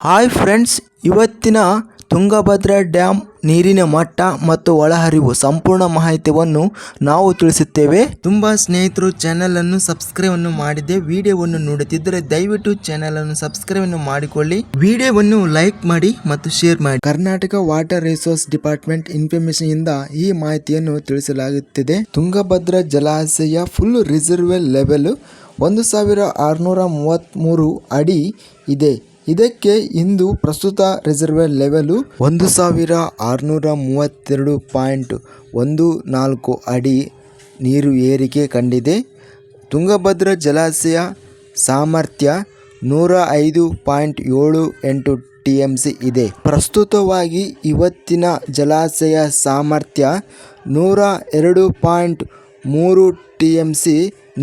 Hi friends, ಇವತ್ತಿನ Tungabhadra dam ನೀರಿನ ಮಟ್ಟ ಮತ್ತು ಒಳಹರಿವು ಸಂಪೂರ್ಣ ಮಾಹಿತಿಯನ್ನು ನಾವು ತಿಳಿಸುತ್ತೇವೆ. ತುಂಬಾ ಸ್ನೇಹಿತರು ಚಾನೆಲ್ ಅನ್ನು ಸಬ್ಸ್ಕ್ರೈಬ್ ಅನ್ನು ಮಾಡಿದೆ. ವಿಡಿಯೋವನ್ನು ನೋಡುತ್ತಿದ್ದರೆ ದಯವಿಟ್ಟು ಚಾನೆಲ್ ಅನ್ನು ಸಬ್ಸ್ಕ್ರೈಬ್ ಅನ್ನು ಮಾಡಿಕೊಳ್ಳಿ, ವಿಡಿಯೋವನ್ನು ಲೈಕ್ ಮಾಡಿ ಮತ್ತು ಶೇರ್ ಮಾಡಿ. Karnataka water resource department information ಇಂದ ಈ ಮಾಹಿತಿಯನ್ನು ತಿಳಿಸಲಾಗುತ್ತಿದೆ. ತುಂಗಭದ್ರಾ ಜಲಾಶಯ ಫುಲ್ ರಿಸರ್ವೇರ್ ಲೆವೆಲ್ 1633 ಅಡಿ ಇದೆ. ಇದಕ್ಕೆ ಇಂದು ಪ್ರಸ್ತುತ ರಿಸರ್ವೇರ್ ಲೆವೆಲ್ 1632.14 ಅಡಿ ನೀರು ಏರಿಕೆ ಕಂಡಿದೆ. ತುಂಗಭದ್ರಾ ಜಲಾಶಯ ಸಾಮರ್ಥ್ಯ 105.78 TMC ಇದೆ. ಪ್ರಸ್ತುತವಾಗಿ ಇವತ್ತಿನ ಜಲಾಶಯ ಸಾಮರ್ಥ್ಯ 102.3 TMC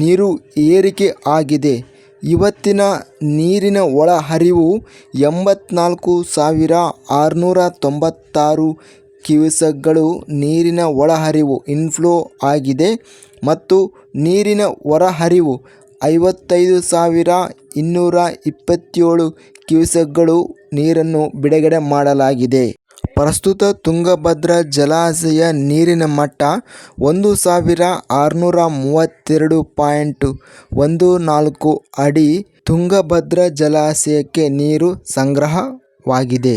ನೀರು ಏರಿಕೆ ಆಗಿದೆ. ಇವತ್ತಿನ ನೀರಿನ ಒಳಹರಿವು 84,696 ಕ್ಯೂಸೆಕ್ಗಳು ನೀರಿನ ಒಳಹರಿವು ಇನ್ಫ್ಲೋ ಆಗಿದೆ ಮತ್ತು ನೀರಿನ ಹೊರಹರಿವು 55,227 ಕ್ಯೂಸೆಕ್ಗಳು ನೀರನ್ನು ಬಿಡುಗಡೆ ಮಾಡಲಾಗಿದೆ. ಪ್ರಸ್ತುತ ತುಂಗಭದ್ರಾ ಜಲಾಶಯ ನೀರಿನ ಮಟ್ಟ 1632.14 ಅಡಿ ತುಂಗಭದ್ರಾ ಜಲಾಶಯಕ್ಕೆ ನೀರು ಸಂಗ್ರಹವಾಗಿದೆ.